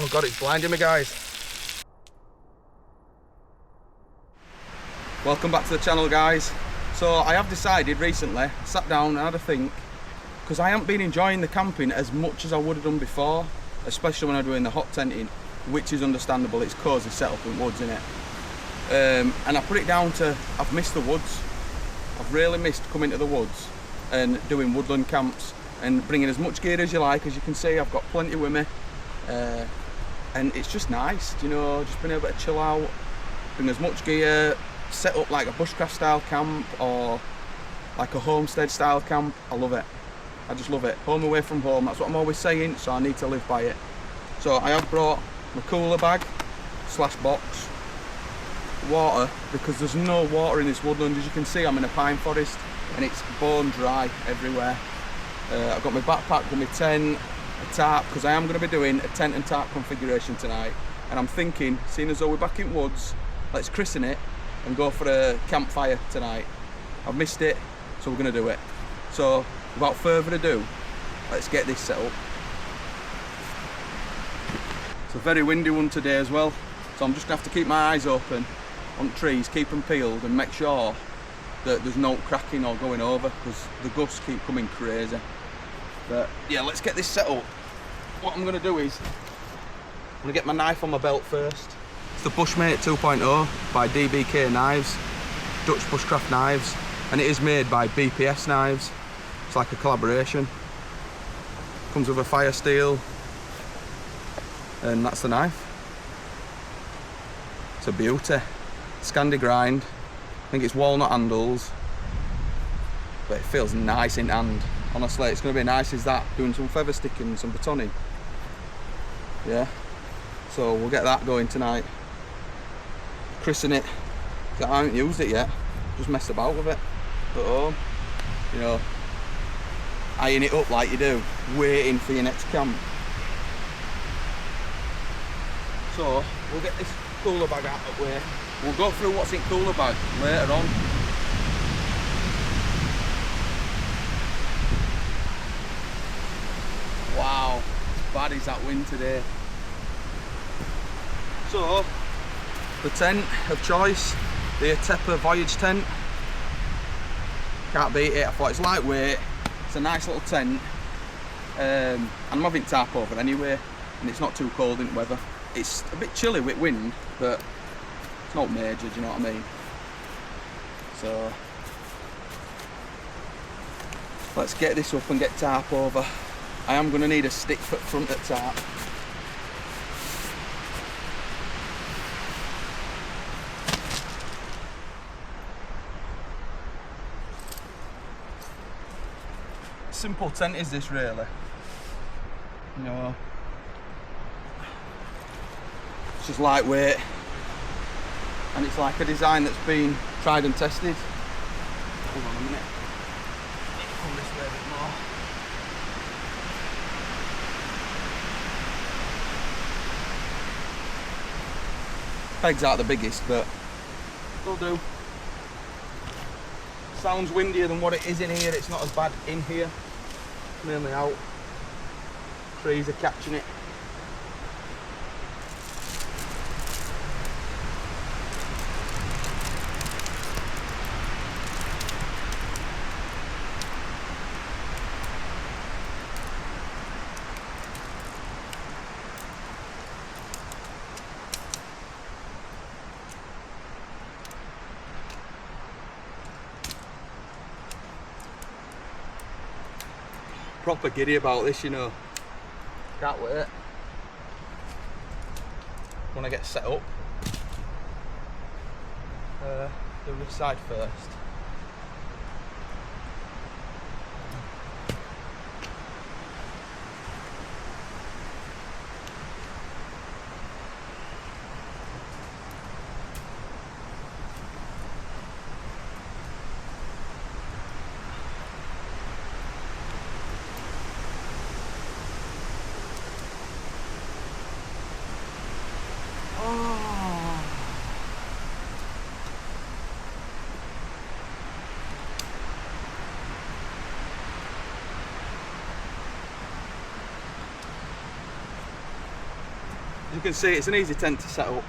Oh God, it's blinding me, guys. Welcome back to the channel, guys. So I have decided recently, sat down and had a think, because I haven't been enjoying the camping as much as I would have done before, especially when I'm doing the hot tenting, which is understandable. It's cosy setup in woods, innit? And I put it down to I've missed the woods. I've really missed coming to the woods and doing woodland camps and bringing as much gear as you like. As you can see, I've got plenty with me, and it's just nice, you know, just being able to chill out, bring as much gear, set up like a bushcraft style camp or like a homestead style camp. I love it. I just love it. Home away from home, that's what I'm always saying, so I need to live by it. So I have brought my cooler bag slash box, water, because there's no water in this woodland. As you can see, I'm in a pine forest and it's bone dry everywhere. I've got my backpack with my tent, a tarp, because I am going to be doing a tent and tarp configuration tonight, and I'm thinking, seeing as though we're back in woods, let's christen it and go for a campfire tonight. I've missed it, so we're going to do it. So without further ado, let's get this set up. It's a very windy one today as well, so I'm just going to have to keep my eyes open on trees, keep them peeled, and make sure that there's no cracking or going over, because the gusts keep coming crazy. But yeah, let's get this set up. What I'm going to do is, I'm going to get my knife on my belt first. It's the Bushmate 2.0 by DBK Knives, Dutch bushcraft knives, and it is made by BPS Knives. It's like a collaboration. Comes with a fire steel, and that's the knife. It's a beauty. Scandi grind. I think it's walnut handles, but it feels nice in hand. Honestly, it's going to be nice as that, doing some feather sticking and some batoning. Yeah, so we'll get that going tonight. Christen it. I haven't used it yet, just messed about with it at home. You know, eyeing it up like you do, waiting for your next camp. So we'll get this cooler bag out of the way. We'll go through what's in cooler bag later on. Wow, bad is that wind today. So, the tent of choice, the Atepa Voyage tent. Can't beat it. I thought it's lightweight, it's a nice little tent, and I'm having tarp over anyway, and it's not too cold in weather. It's a bit chilly with wind, but it's not major, do you know what I mean? So let's get this up and get tarp over. I am going to need a stick for front of tarp. Simple tent is this, really? You know, it's just lightweight, and it's like a design that's been tried and tested. Hold on a minute. Need to come this way a bit more. Pegs aren't the biggest, but they'll do. Sounds windier than what it is in here. It's not as bad in here. Mainly out. Trees are catching it. Proper giddy about this, you know. Can't wait. When I get set up, do this side first. you can see, it's an easy tent to set up.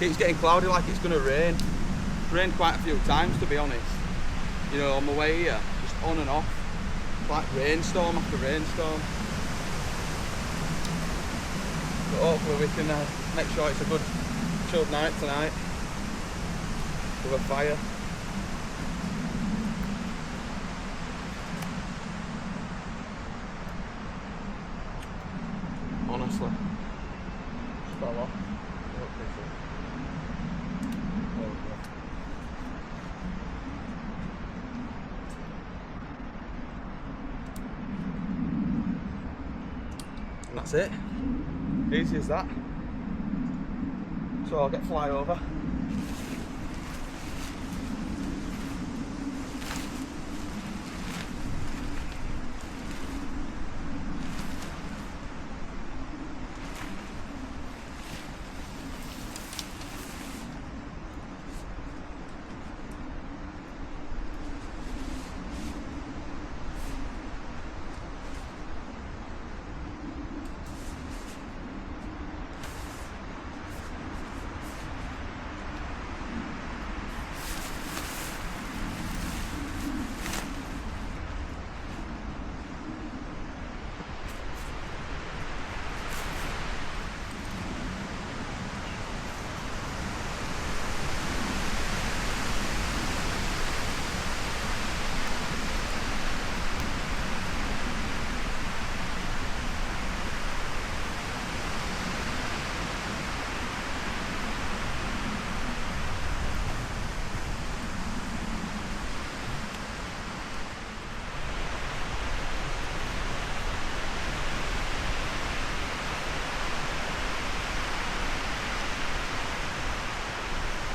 Keeps getting cloudy like it's going to rain. It's rained quite a few times, to be honest. You know, on my way here, just on and off, like rainstorm after rainstorm. But hopefully we can make sure it's a good chilled night tonight with a fire. Honestly, just fell off. And that's it. Easy as that. So I'll get flyover.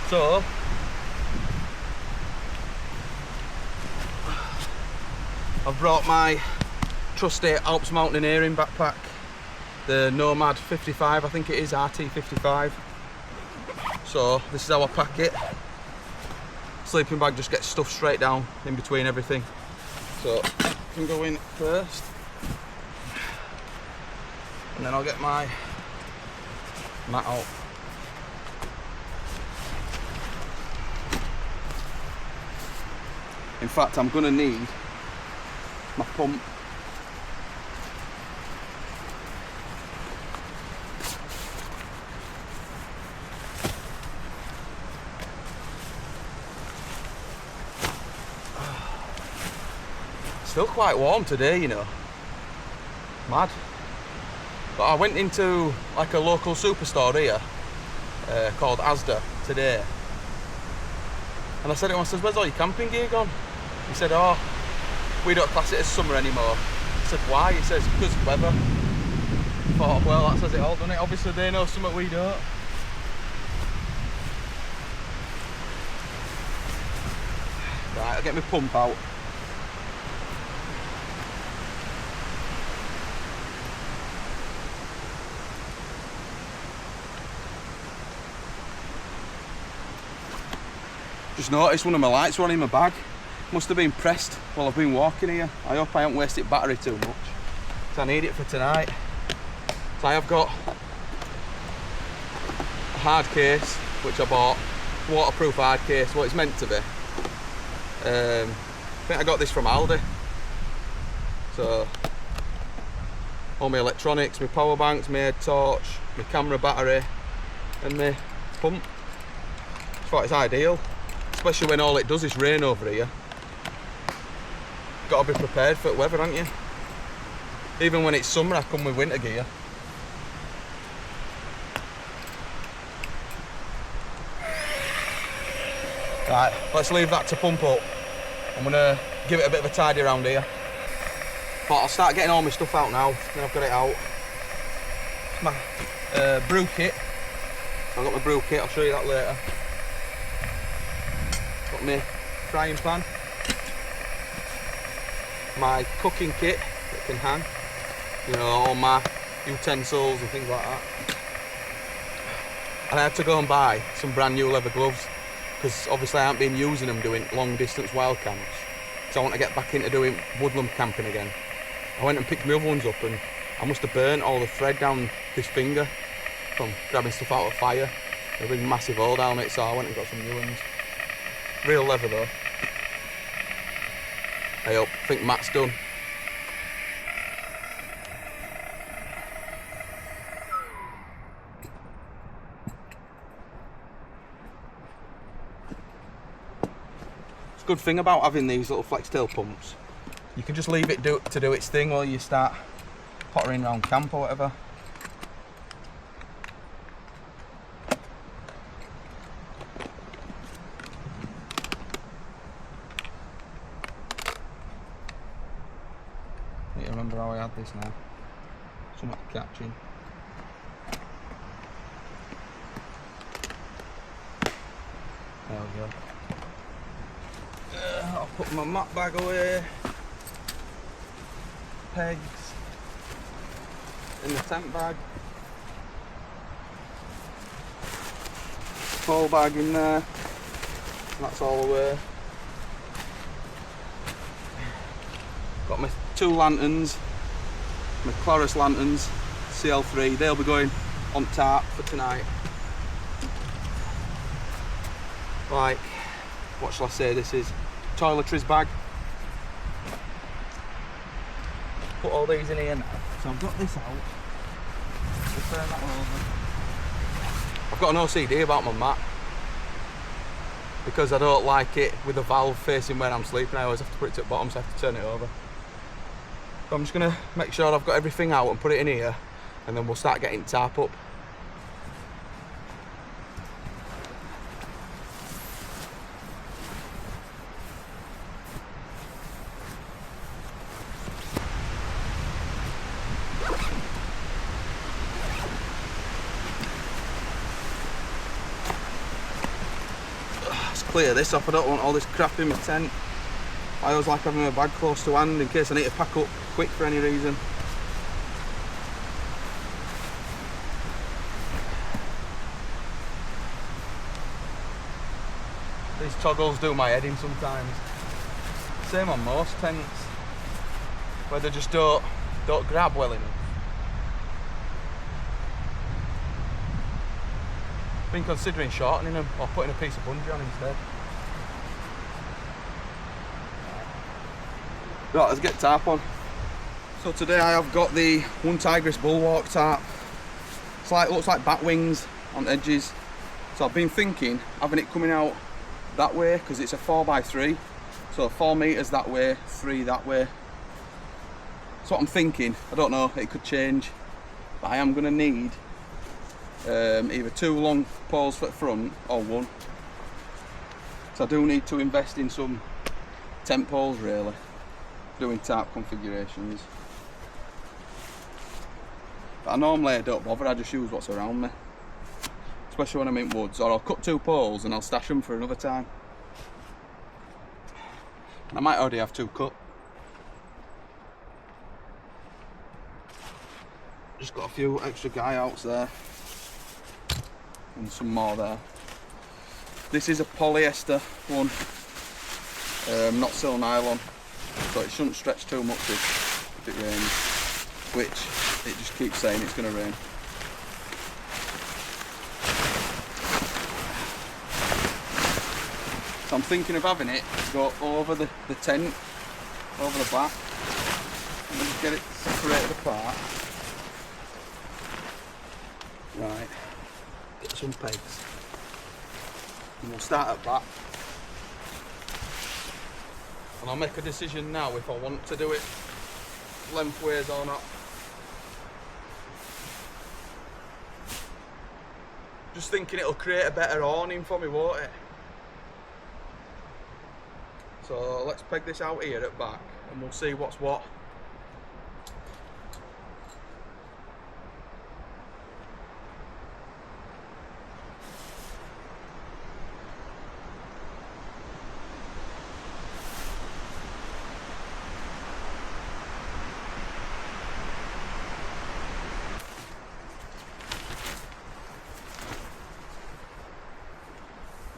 So I've brought my trusty Alps Mountaineering backpack, the Nomad 55, I think it is, RT 55. So this is how I pack it. Sleeping bag just gets stuffed straight down in between everything. So I can go in first, and then I'll get my mat out. In fact, I'm going to need my pump. Still quite warm today, you know. Mad. But I went into like a local superstore here called Asda today. And I said to him, I said, where's all your camping gear gone? He said, oh, we don't class it as summer anymore. I said, why? He says, because weather. I thought, well, that says it all, doesn't it? Obviously they know something we don't. Right, I'll get my pump out. Just noticed one of my lights were on in my bag. Must have been pressed while I've been walking here. I hope I haven't wasted battery too much, so I need it for tonight. So I have got a hard case, which I bought, waterproof hard case, what it's meant to be. I think I got this from Aldi. So all my electronics, my power banks, my head torch, my camera battery, and my pump. I thought it's ideal, especially when all it does is rain over here. Got to be prepared for the weather, haven't you? Even when it's summer, I come with winter gear. Right, let's leave that to pump up. I'm gonna give it a bit of a tidy around here. But I'll start getting all my stuff out now. Then I've got it out. It's my brew kit. I've got my brew kit. I'll show you that later. Got my frying pan. My cooking kit that can hang. You know, all my utensils and things like that. And I had to go and buy some brand new leather gloves because obviously I haven't been using them doing long distance wild camps, so I want to get back into doing woodland camping again. I went and picked my other ones up and I must have burnt all the thread down this finger from grabbing stuff out of fire. A big massive hole down it, so I went and got some new ones. Real leather though. I think Matt's done. It's a good thing about having these little Flextail pumps. You can just leave it to do its thing while you start pottering around camp or whatever. Need to remember how I had this now. Something to catch in. There we go. I'll put my mat bag away. Pegs in the tent bag. Pole bag in there. And that's all away. Got my 2 lanterns, my Chloris lanterns, CL3. They'll be going on Tarp for tonight. Like, what shall I say? This is toiletries bag. Put all these in here now. So I've got this out. Just turn that one over. I've got an OCD about my mat because I don't like it with the valve facing where I'm sleeping. I always have to put it to the bottom, so I have to turn it over. So I'm just gonna make sure I've got everything out and put it in here, and then we'll start getting tarp up. Clear this off. I don't want all this crap in my tent. I always like having my bag close to hand in case I need to pack up quick for any reason. These toggles do my head in sometimes. Same on most tents, where they just don't grab well enough. Been considering shortening them or putting a piece of bungee on instead. Right, let's get tarp on. So today I have got the One Tigris Bulwark tarp. It's like, looks like bat wings on edges. So I've been thinking having it coming out that way because it's a 4x3. So 4 metres that way, 3 that way. That's what I'm thinking. I don't know, it could change. But I am going to need either 2 long poles for the front or 1. So I do need to invest in some tent poles really, doing tarp configurations. But I normally don't bother, I just use what's around me. Especially when I'm in woods, or I'll cut 2 poles and I'll stash them for another time. And I might already have 2 cut. Just got a few extra guy outs there. And some more there. This is a polyester one, not sil nylon, so it shouldn't stretch too much if it rains, which it just keeps saying it's going to rain. So I'm thinking of having it go over the tent, over the back, and then just get it separated apart. Right. Get some pegs and we'll start at that, and I'll make a decision now if I want to do it lengthways or not. Just thinking it'll create a better awning for me, won't it? So let's peg this out here at back and we'll see what's what.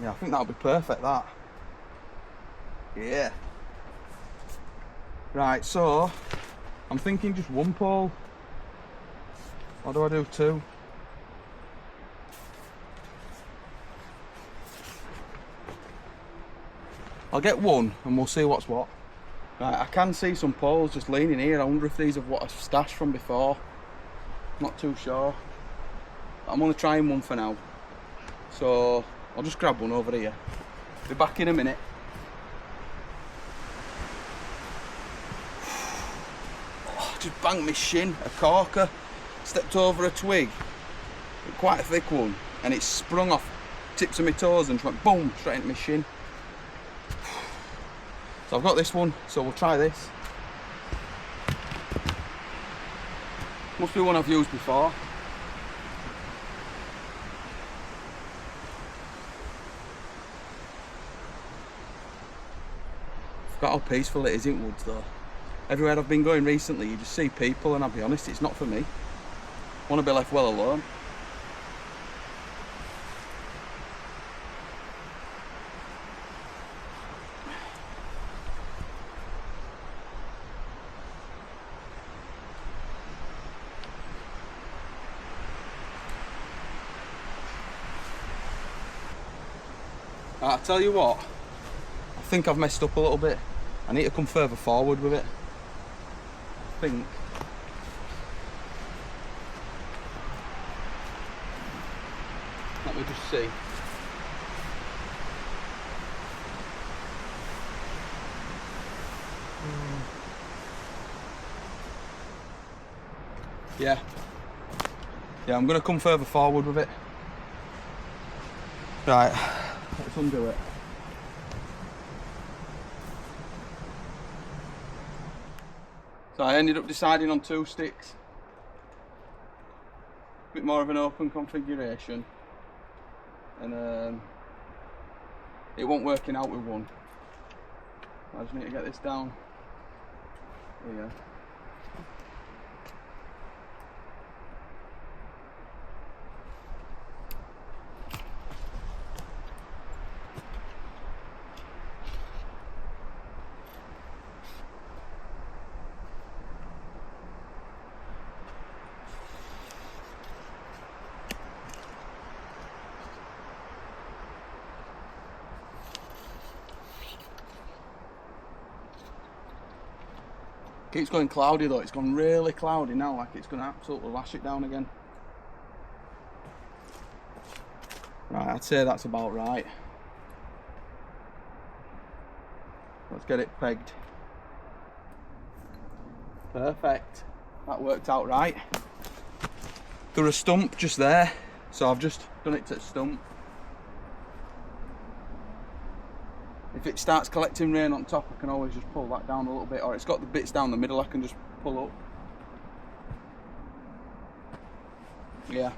Yeah, I think that'll be perfect, that. Yeah. Right, so I'm thinking just one pole. Or do I do two? I'll get one and we'll see what's what. Right, I can see some poles just leaning here. I wonder if these are what I've stashed from before. Not too sure. I'm only trying one for now. So I'll just grab one over here. Be back in a minute. Oh, just banged my shin, a corker. Stepped over a twig. Quite a thick one. And it sprung off tips of my toes and just went boom, straight into my shin. So I've got this one, so we'll try this. Must be one I've used before. Forgot how peaceful it is in woods though. Everywhere I've been going recently, you just see people, and I'll be honest, it's not for me. I want to be left well alone. I'll tell you what, I think I've messed up a little bit. I need to come further forward with it. I think. Let me just see. Yeah. Yeah, I'm going to come further forward with it. Right, let's undo it. So I ended up deciding on 2 sticks. A bit more of an open configuration. And it wasn't working out with one. I just need to get this down here. Keeps going cloudy though, it's gone really cloudy now, like it's going to absolutely lash it down again. Right, I'd say that's about right. Let's get it pegged. Perfect, that worked out right. There's a stump just there, so I've just done it to the stump. If it starts collecting rain on top, I can always just pull that down a little bit, or it's got the bits down the middle I can just pull up. Yeah.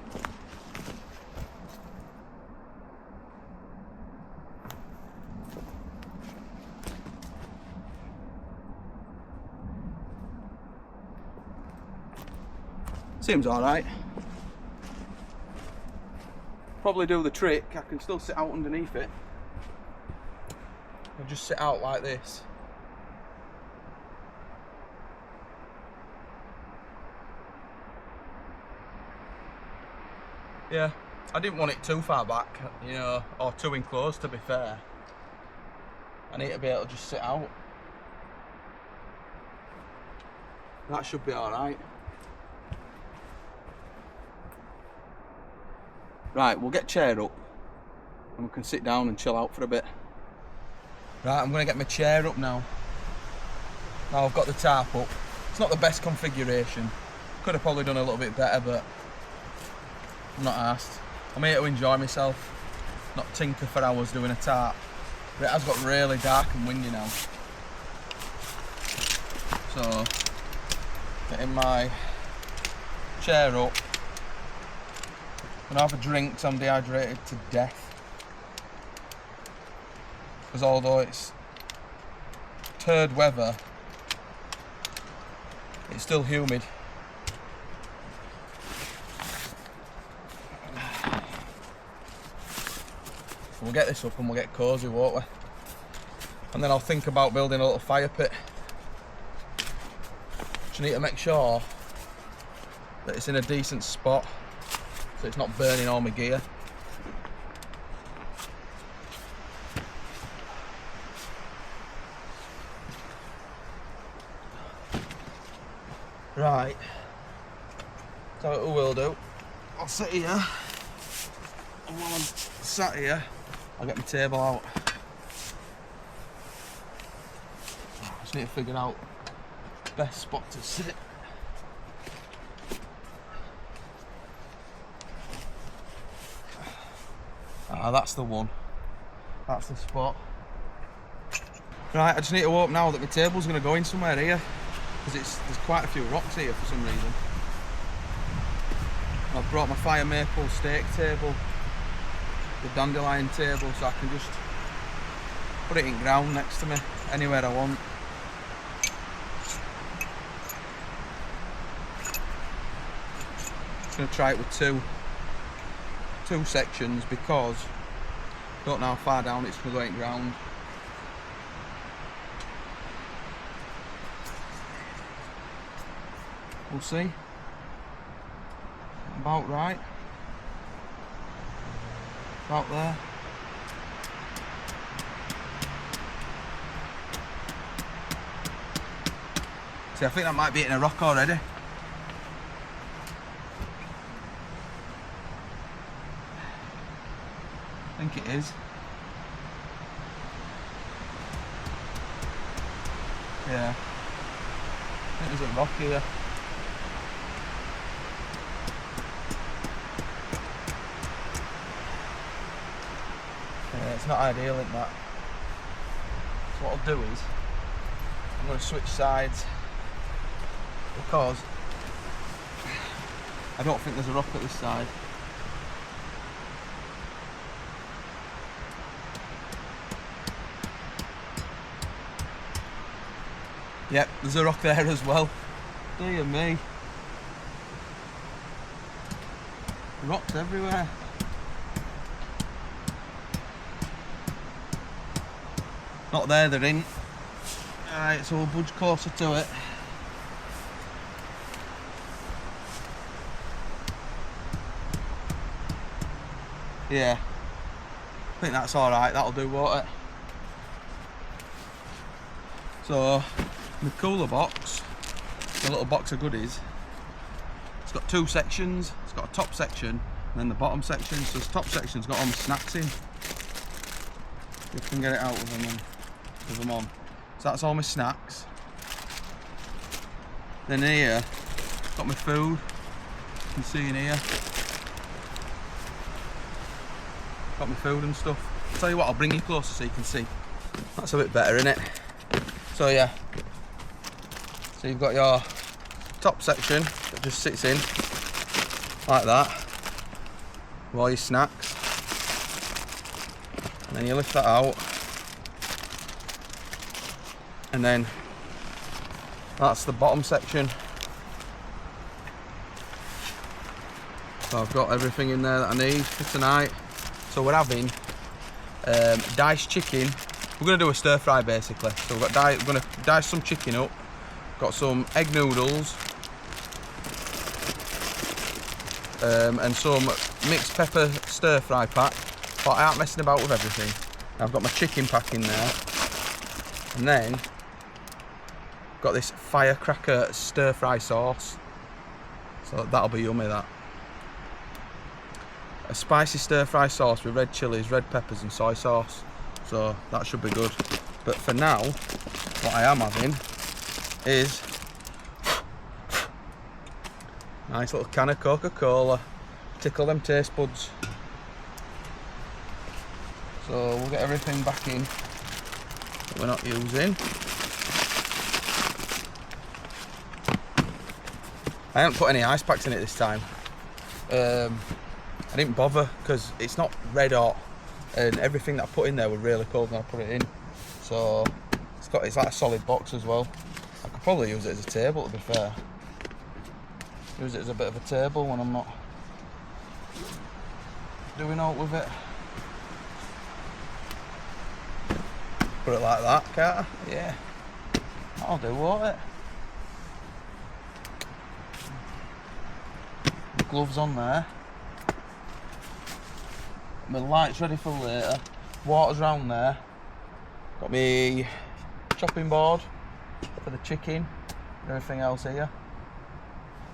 Seems alright. Probably do the trick, I can still sit out underneath it. I'll just sit out like this. Yeah, I didn't want it too far back, you know, or too enclosed to be fair. I need to be able to just sit out. That should be alright. Right, we'll get chair up and we can sit down and chill out for a bit. Right, I'm going to get my chair up now. Now I've got the tarp up. It's not the best configuration. Could have probably done a little bit better, but I'm not arsed. I'm here to enjoy myself, not tinker for hours doing a tarp. But it has got really dark and windy now. So, getting my chair up. I'm going to have a drink because I'm dehydrated to death. Because although it's turd weather, it's still humid. We'll get this up and we'll get cosy, won't we? And then I'll think about building a little fire pit. Just need to make sure that it's in a decent spot so it's not burning all my gear. Right, so what we'll do, I'll sit here, and while I'm sat here, I'll get my table out. I just need to figure out the best spot to sit. Ah, that's the one. That's the spot. Right, I just need to hope now that my table's going to go in somewhere here, because there's quite a few rocks here for some reason. I've brought my Firemaple steak table, the Dandelion table, so I can just put it in ground next to me, anywhere I want. Just going to try it with two sections, because I don't know how far down it's going to go in ground. We'll see. About right. About there. See, I think that might be hitting a rock already. I think it is. Yeah. I think there's a rock here. It's not ideal in that. So what I'll do is I'm going to switch sides, because I don't think there's a rock at this side. Yep, there's a rock there as well. Dear me. Rocks everywhere. Not there, they're in. Alright, so we'll budge closer to it. Yeah, I think that's alright, that'll do, won't it? So, my cooler box, the little box of goodies, it's got two sections. It's got a top section and then the bottom section. So this top section's got all my snacks in. You can get it out with them on. So that's all my snacks. Then here, got my food. You can see in here. Got my food and stuff. I'll tell you what, I'll bring you closer so you can see. That's a bit better, isn't it? So yeah. So you've got your top section that just sits in like that with all your snacks. And then you lift that out. And then that's the bottom section. So I've got everything in there that I need for tonight. So we're having diced chicken. We're going to do a stir fry basically. So we're going to dice some chicken up. Got some egg noodles and some mixed pepper stir fry pack. But I aren't messing about with everything. I've got my chicken pack in there. And then got this firecracker stir fry sauce. So that'll be yummy, that. A spicy stir fry sauce with red chilies, red peppers and soy sauce. So that should be good. But for now, what I am having is nice little can of Coca-Cola. Tickle them taste buds. So we'll get everything back in that we're not using. I haven't put any ice packs in it this time. I didn't bother because it's not red hot, and everything that I put in there was really cold when I put it in. So it's like a solid box as well. I could probably use it as a table, to be fair. Use it as a bit of a table when I'm not doing out with it. Put it like that, can't I? Yeah. I'll do, won't it? Gloves on there. My lights ready for later. Water's round there. Got me chopping board for the chicken and everything else here.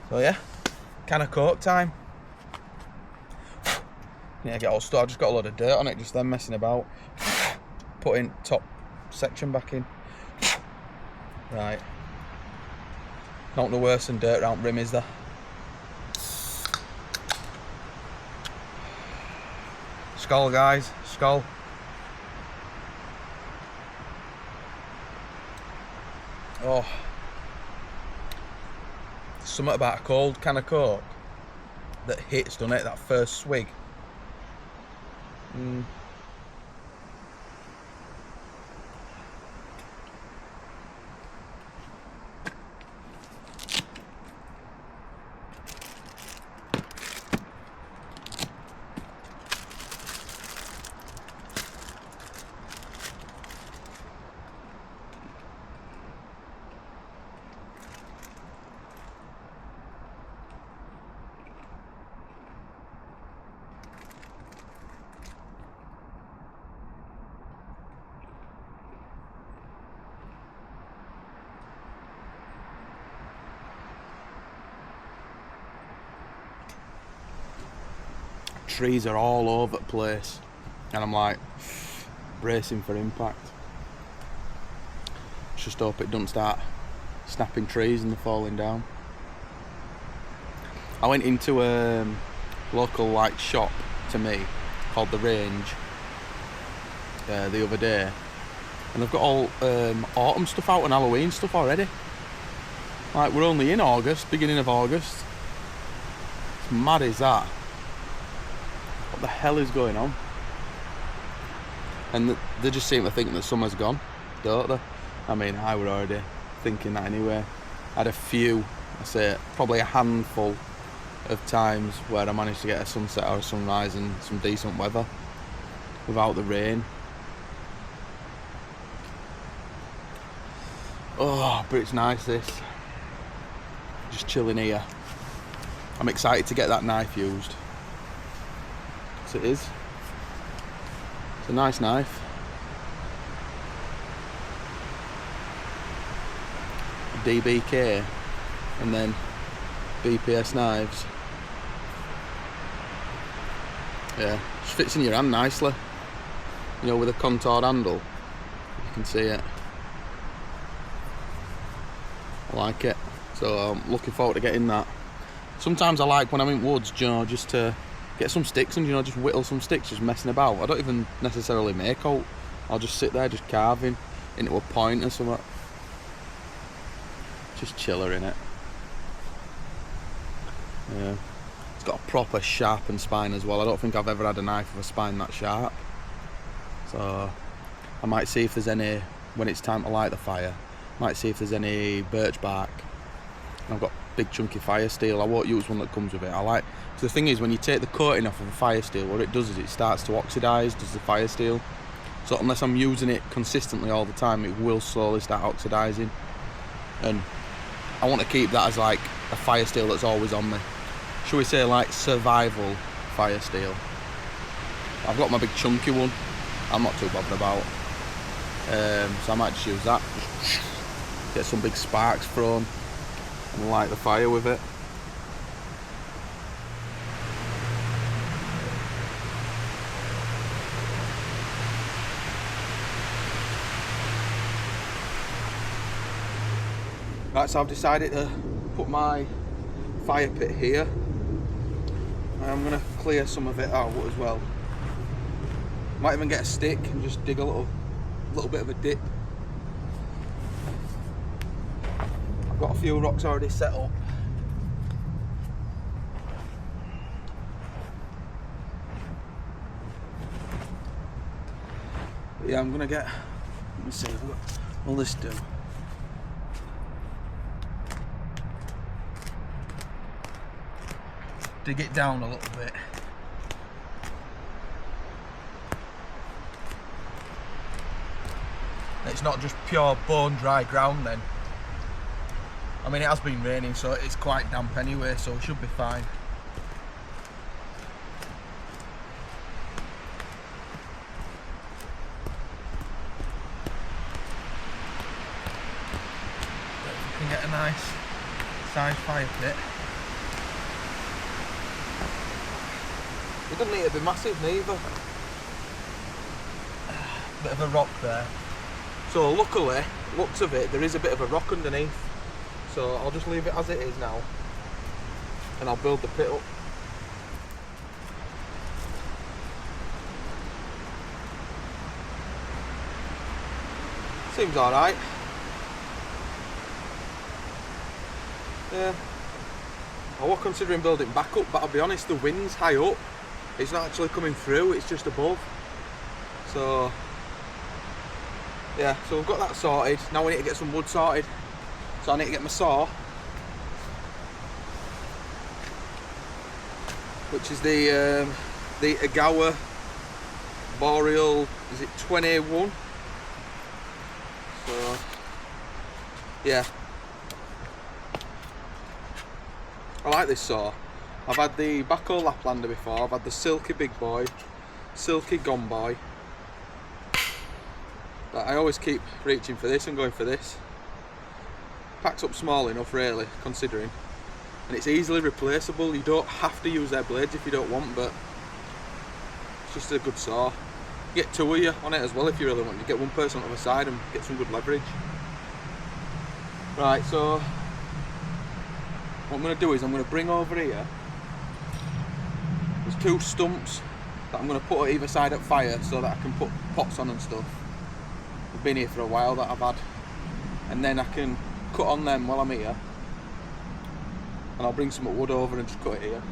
So yeah, can of Coke time. Yeah, get all started. Just got a load of dirt on it, just then messing about. Putting top section back in. Right. Not the worse than dirt round rim, is there? Skull, guys, skull. Oh, there's something about a cold can of Coke that hits, doesn't it? That first swig. Trees are all over the place and I'm like bracing for impact. Just hope it doesn't start snapping trees and they're falling down. I went into a local like shop to me called The Range the other day, and they've got all autumn stuff out and Halloween stuff already. Like, we're only in August, beginning of August. It's mad as that. What the hell is going on? And they just seem to think that summer's gone, don't they? I mean, I were already thinking that anyway. I had a few, I say probably a handful of times where I managed to get a sunset or a sunrise and some decent weather without the rain. Oh, but it's nice, this. Just chilling here. I'm excited to get that knife used. It is. It's a nice knife. DBK and then BPS knives. Yeah, just fits in your hand nicely. You know, with a contoured handle. You can see it. I like it. So I'm looking forward to getting that. Sometimes I like when I'm in woods, you know, just to get some sticks and, you know, just whittle some sticks, just messing about. I don't even necessarily make out. I'll just sit there, just carving into a point or something. Just chiller in it. Yeah. It's got a proper sharpened spine as well. I don't think I've ever had a knife with a spine that sharp. So I might see if there's any, when it's time to light the fire, might see if there's any birch bark. I've got big chunky fire steel. I won't use one that comes with it. I like, so the thing is, when you take the coating off of a fire steel, what it does is it starts to oxidise, does the fire steel. So unless I'm using it consistently all the time, it will slowly start oxidising. And I want to keep that as like a fire steel that's always on me. Shall we say like survival fire steel. I've got my big chunky one. I'm not too bothered about. So I might just use that. Get some big sparks thrown and light the fire with it. Right, so I've decided to put my fire pit here. I'm going to clear some of it out as well. Might even get a stick and just dig a little bit of a dip. I've got a few rocks already set up. But yeah, I'm going to get, let me see, what will this do? Dig it down a little bit. it's not just pure bone dry ground then. I mean, it has been raining, so it's quite damp anyway, so we should be fine. If we can get a nice size fire pit. It doesn't need to be massive neither. Bit of a rock there. So luckily, looks of it, there is a bit of a rock underneath. So I'll just leave it as it is now, and I'll build the pit up. Seems alright. Yeah. I was considering building back up, but I'll be honest, the wind's high up. It's not actually coming through, it's just above. So yeah, so we've got that sorted. Now we need to get some wood sorted. So I need to get my saw, which is the Agawa Boreal, is it 21? So yeah, I like this saw. I've had the Baco Laplander before, I've had the Silky Big Boy, Silky Gone Boy, but I always keep reaching for this and going for this. Packs up small enough really, considering, and it's easily replaceable. You don't have to use their blades if you don't want, but it's just a good saw. You get two of you on it as well if you really want. You get one person on the side and get some good leverage. Right, so what I'm going to do is I'm going to bring over here, there's two stumps that I'm going to put at either side at fire so that I can put pots on and stuff. I've been here for a while that I've had, and then I can cut on them while I'm here, and I'll bring some wood over and just cut it here.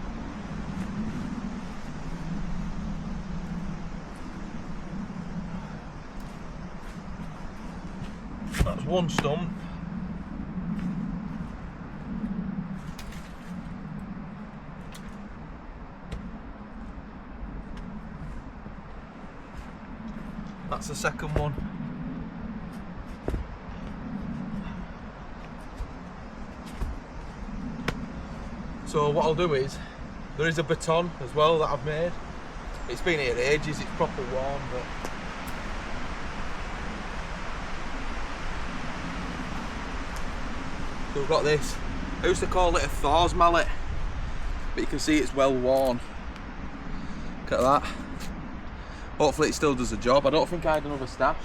That's one stump. That's the second one. So what I'll do is, there is a baton as well that I've made. It's been here ages, it's proper worn, but so we've got this. I used to call it a Thor's mallet, but you can see it's well worn. Look at that. Hopefully it still does the job. I don't think I had another stash.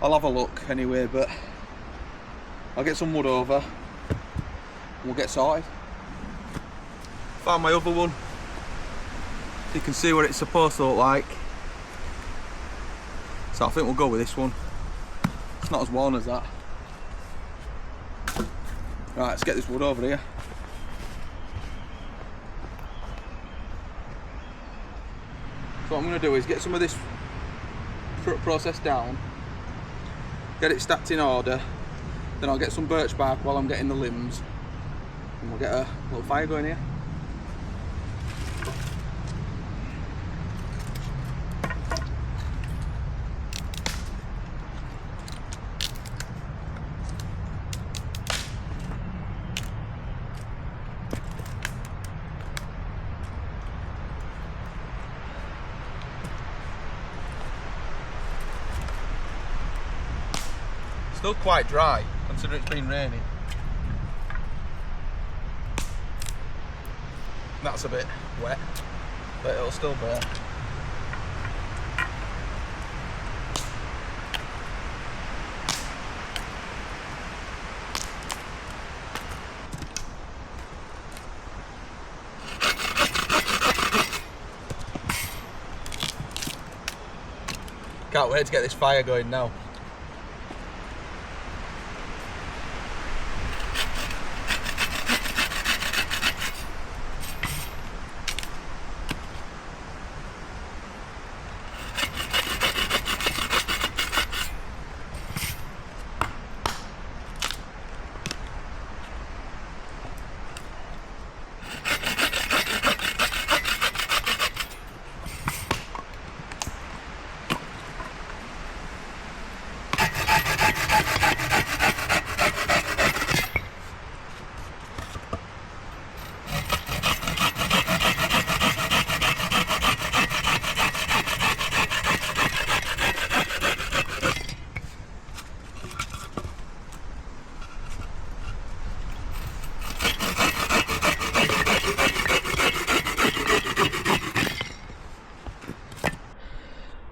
I'll have a look anyway, but I'll get some wood over and we'll get sorted. Found my other one. You can see what it's supposed to look like. So I think we'll go with this one. It's not as worn as that. Right, let's get this wood over here. So what I'm going to do is get some of this process down, get it stacked in order, then I'll get some birch bark while I'm getting the limbs, and we'll get a little fire going here. Still quite dry, considering it's been raining. That's a bit wet, but it'll still burn. Can't wait to get this fire going now.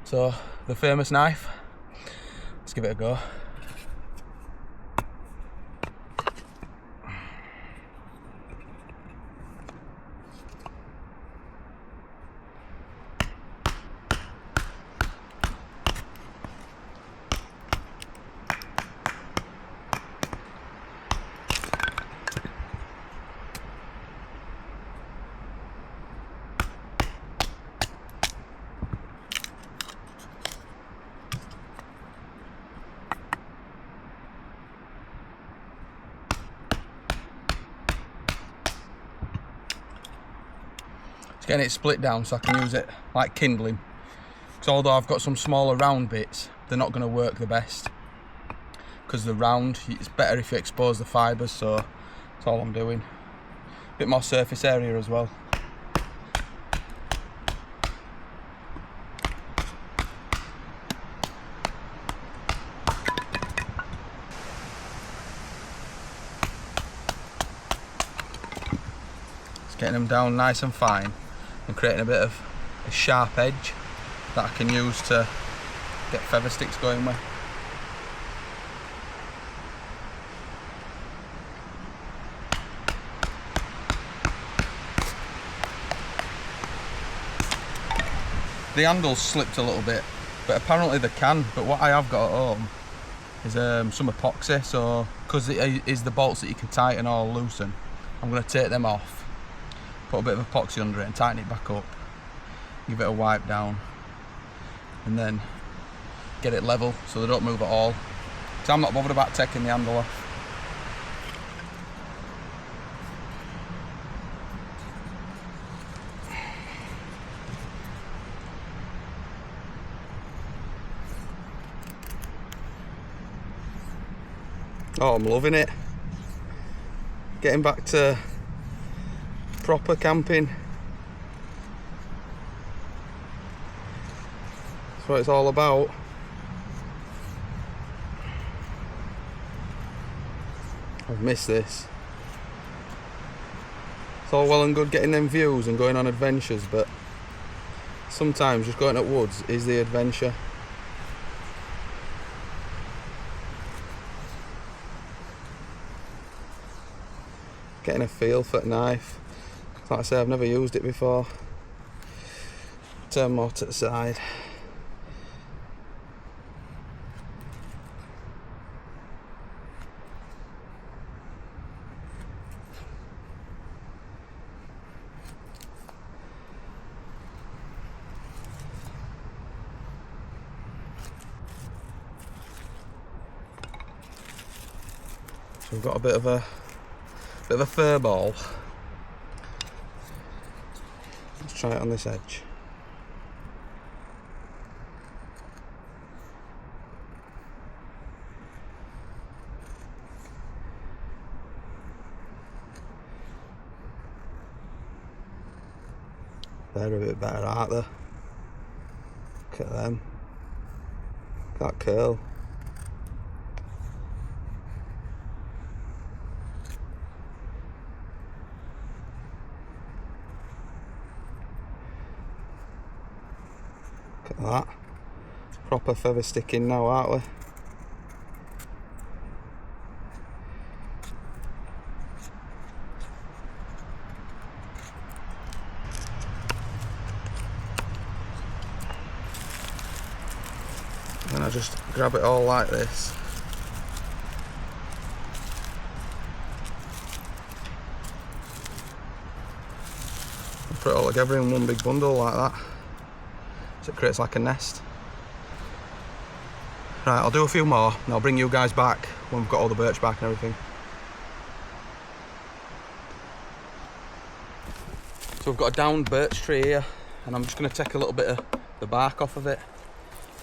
So the famous knife, let's give it a go. Getting it split down so I can use it like kindling, because although I've got some smaller round bits, they're not going to work the best because the round, it's better if you expose the fibres, so that's all I'm doing. A bit more surface area as well. Just getting them down nice and fine, and creating a bit of a sharp edge that I can use to get feather sticks going with. The handles slipped a little bit, but apparently they can. But what I have got at home is some epoxy, so because it is the bolts that you can tighten or loosen, I'm going to take them off, put a bit of epoxy under it and tighten it back up, give it a wipe down, and then get it level so they don't move at all, because I'm not bothered about taking the handle off. Oh, I'm loving it. Getting back to proper camping. That's what it's all about. I've missed this. It's all well and good getting them views and going on adventures, but sometimes just going to woods is the adventure. Getting a feel for the knife. Like I say, I've never used it before. Turn more to the side. So we've got a bit of a fur ball. Let's try it on this edge. They're a bit better, aren't they? Look at them. Look at that curl. Look at that. Proper feather sticking now, aren't we? And I just grab it all like this. And put it all together in one big bundle like that. So it creates like a nest. Right, I'll do a few more and I'll bring you guys back when we've got all the birch back and everything. So we've got a downed birch tree here and I'm just going to take a little bit of the bark off of it.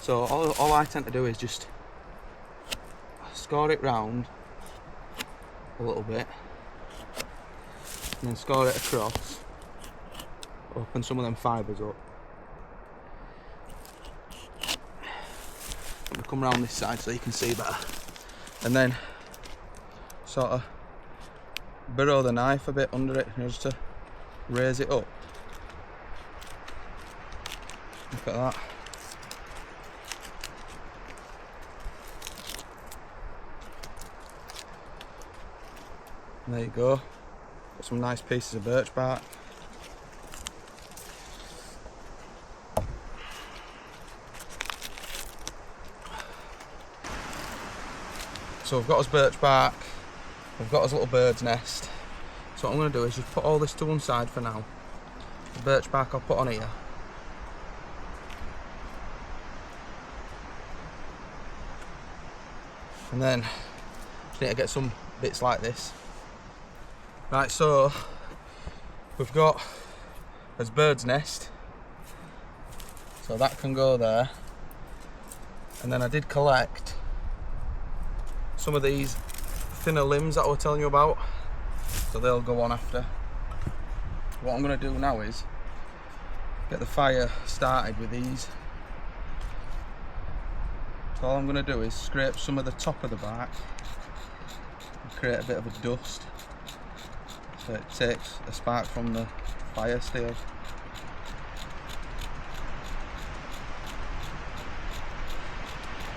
So all I tend to do is just score it round a little bit and then score it across, open some of them fibres up. I'm going to come round this side so you can see better, and then sort of burrow the knife a bit under it just to raise it up. Look at that. And there you go. Got some nice pieces of birch bark. So we've got us birch bark, we've got us little bird's nest. So what I'm going to do is just put all this to one side for now. The birch bark I'll put on here. And then just need to get some bits like this. Right, so we've got this bird's nest. So that can go there. And then I did collect some of these thinner limbs that I was telling you about, so they'll go on after. What I'm going to do now is get the fire started with these. So all I'm going to do is scrape some of the top of the bark and create a bit of a dust so it takes a spark from the fire still. It's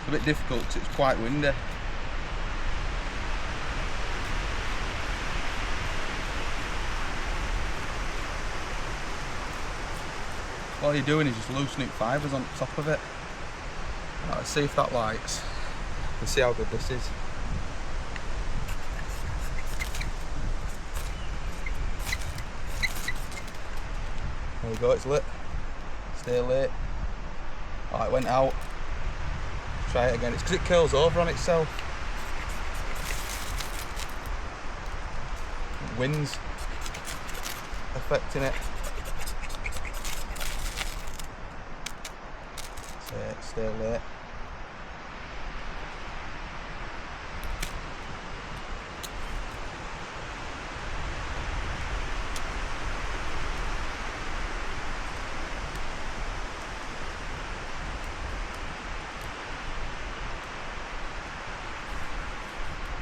a bit difficult because it's quite windy. All you're doing is just loosening fibres on top of it. Right, let's see if that lights and see how good this is. There we go, it's lit. Stay lit. Oh, it went out. Try it again. It's because it curls over on itself. The wind's affecting it. Stay lit.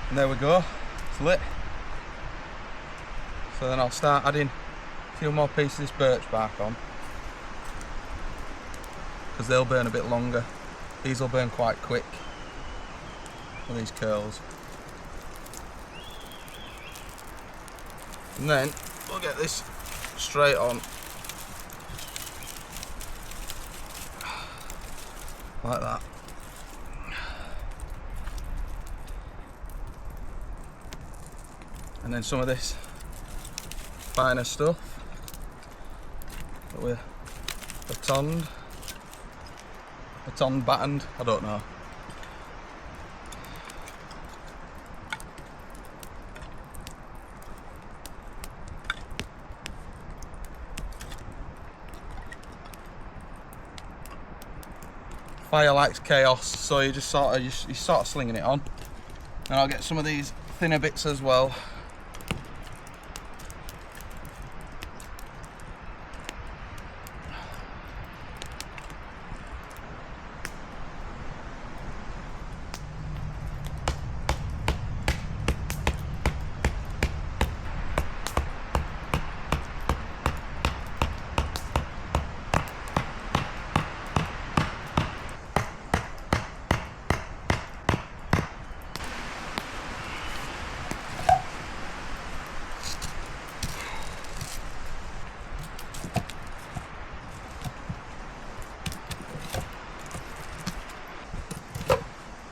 And there we go, it's lit. So then I'll start adding a few more pieces of this birch bark on, because they'll burn a bit longer. These will burn quite quick with these curls. And then we'll get this straight on like that. And then some of this finer stuff that we're baton battened, I don't know. Fire likes chaos, so you just sort of slinging it on. And I'll get some of these thinner bits as well.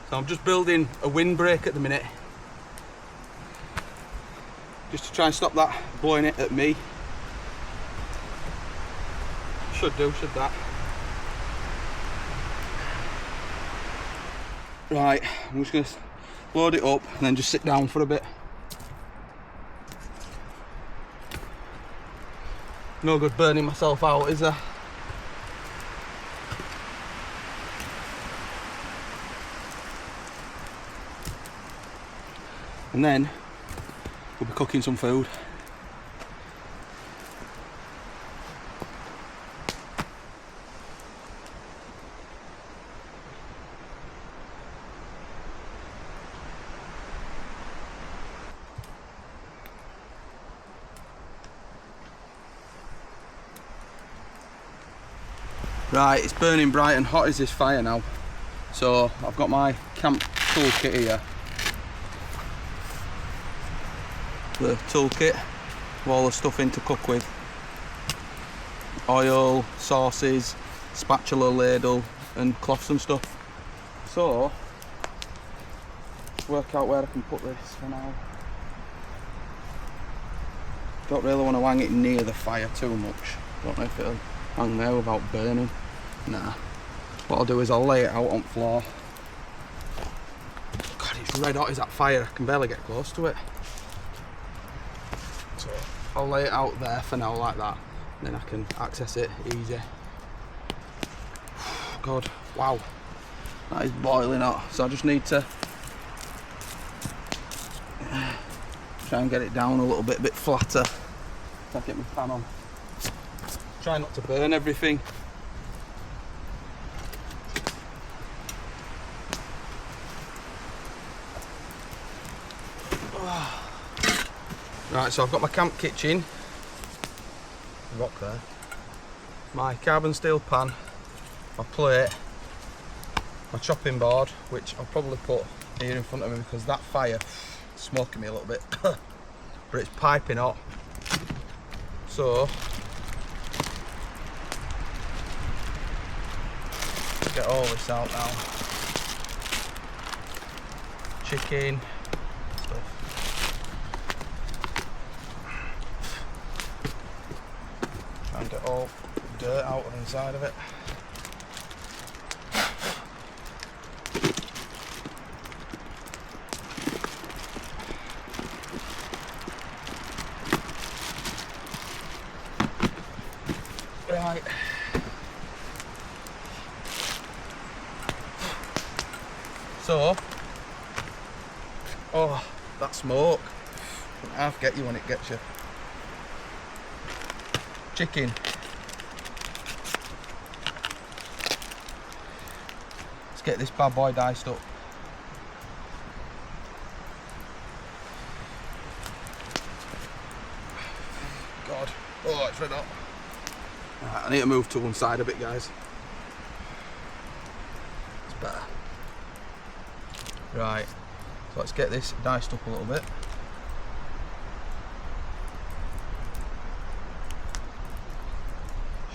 So I'm just building a windbreak at the minute, just to try and stop that blowing it at me. Should that. Right, I'm just going to load it up and then just sit down for a bit. No good burning myself out, is there? And then we'll be cooking some food. Right, it's burning bright and hot as this fire now. So I've got my camp toolkit here. the toolkit with all the stuff in to cook with. Oil, sauces, spatula, ladle and cloths and stuff. So, work out where I can put this for now. Don't really want to hang it near the fire too much. Don't know if it'll hang there without burning. Nah. What I'll do is I'll lay it out on the floor. God, it's red hot, is that fire? I can barely get close to it. So I'll lay it out there for now like that. Then I can access it easy. God, wow. That is boiling hot. So I just need to try and get it down a little bit flatter. So I get my pan on. Try not to burn everything. Right, so I've got my camp kitchen. Rock there. My carbon steel pan, my plate, my chopping board, which I'll probably put here in front of me because that fire is smoking me a little bit. But it's piping hot. So let's get all this out now. Chicken stuff. Try and get all the dirt out of the inside of it. Right. So, oh, that smoke can half get you when it gets you. Chicken. Let's get this bad boy diced up. God, oh, it's red hot. Right, I need to move to one side a bit, guys. It's better. Right, so let's get this diced up a little bit.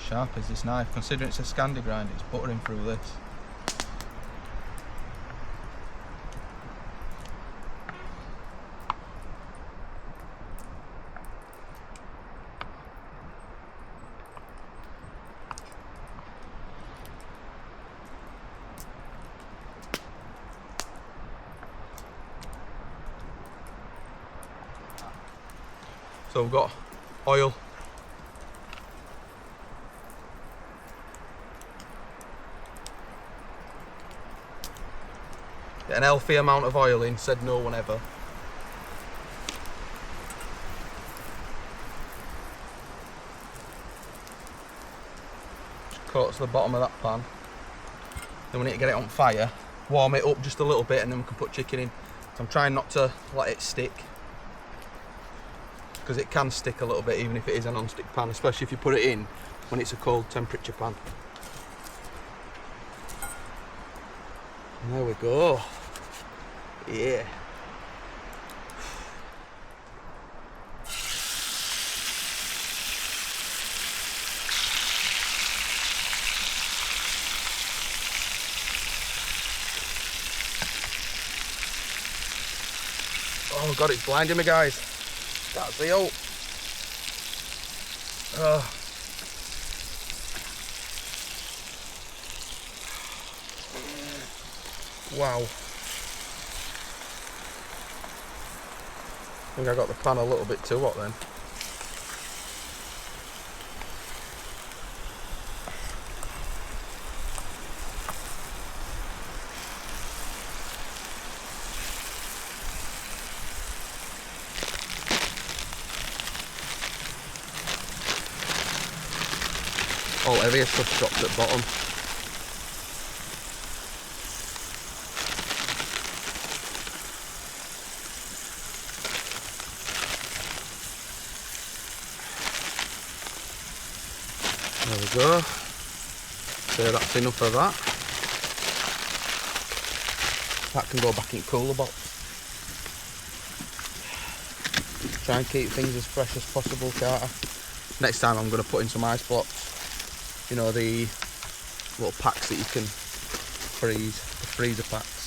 Sharp is this knife, considering it's a Scandi grind, it's buttering through this. So we've got oil, get an healthy amount of oil in, said no one ever. Just coat to the bottom of that pan. Then we need to get it on fire, warm it up just a little bit, and then we can put chicken in. So I'm trying not to let it stick, because it can stick a little bit even if it is a non-stick pan, especially if you put it in when it's a cold temperature pan. And there we go. Yeah. Oh God, it's blinding me, guys. That's the old. Wow. I think I got the pan a little bit too hot then. All heavier stuff dropped at bottom. There we go. So that's enough of that. That can go back in cooler box. Try and keep things as fresh as possible, can't I? Next time I'm going to put in some ice blocks. You know, the little packs that you can freeze, the freezer packs.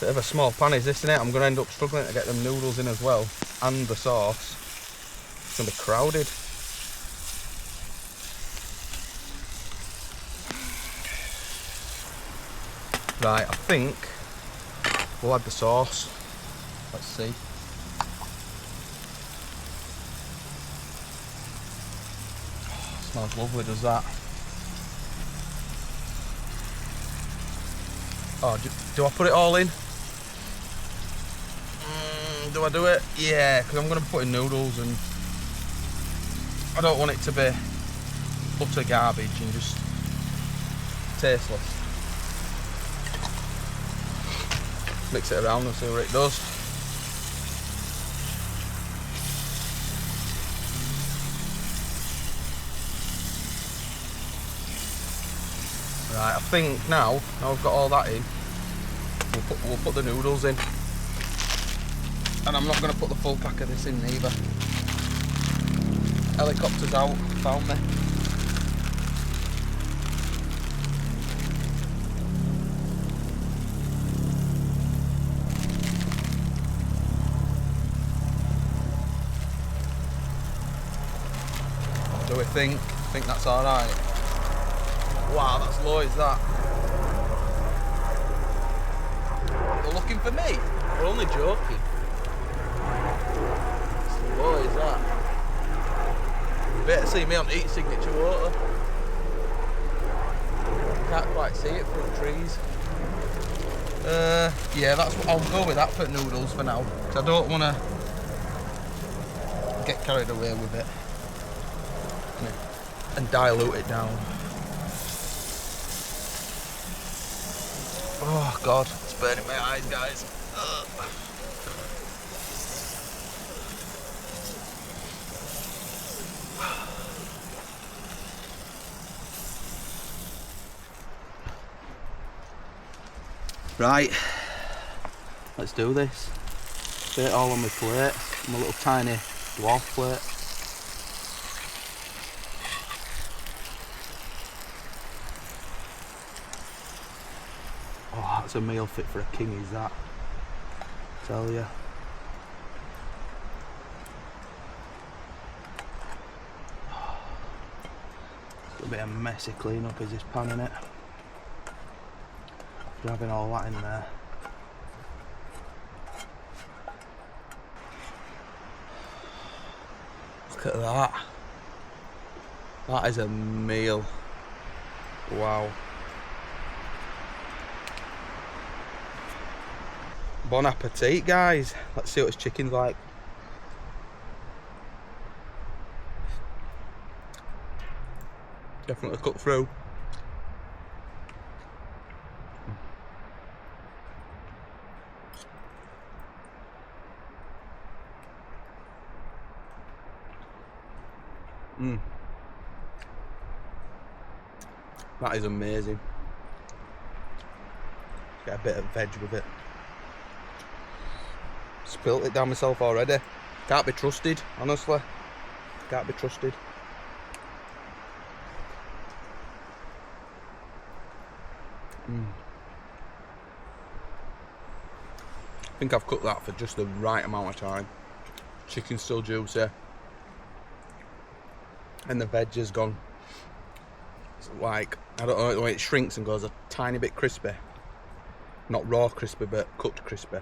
Bit of a small pan is this, isn't it? I'm going to end up struggling to get them noodles in as well, and the sauce. It's going to be crowded. Right, I think we'll add the sauce. Let's see. Oh, smells lovely, does that? Oh, do I put it all in? Do I do it? Yeah, because I'm going to be putting noodles and I don't want it to be utter garbage and just tasteless. Mix it around and see what it does. Right, I think now I've got all that in, we'll put the noodles in. And I'm not going to put the full pack of this in either. Helicopter's out, found me. What do we think? Think that's alright? Wow, that's low, is that? They're looking for me? We're only joking. What is that? You better see me on Eat Signature Water. Can't quite see it through the trees. Yeah, that's what I'll go with that for noodles for now. Because I don't want to get carried away with it and dilute it down. Oh God, it's burning my eyes, guys. Ugh. Right, let's do this. Put it all on my plate, my little tiny dwarf plate. Oh, that's a meal fit for a king, is that? I tell you. It's a bit of messy clean up, is this pan in it? Having all that in there. Look at that. That is a meal. Wow. Bon appetit, guys. Let's see what his chicken's like. Definitely cut through. That is amazing. Get a bit of veg with it. Spilt it down myself already. Can't be trusted, honestly. Can't be trusted. I think I've cooked that for just the right amount of time. Chicken's still juicy. And the veg has gone, like, I don't know, the way it shrinks and goes a tiny bit crispy. Not raw crispy, but cooked crispy.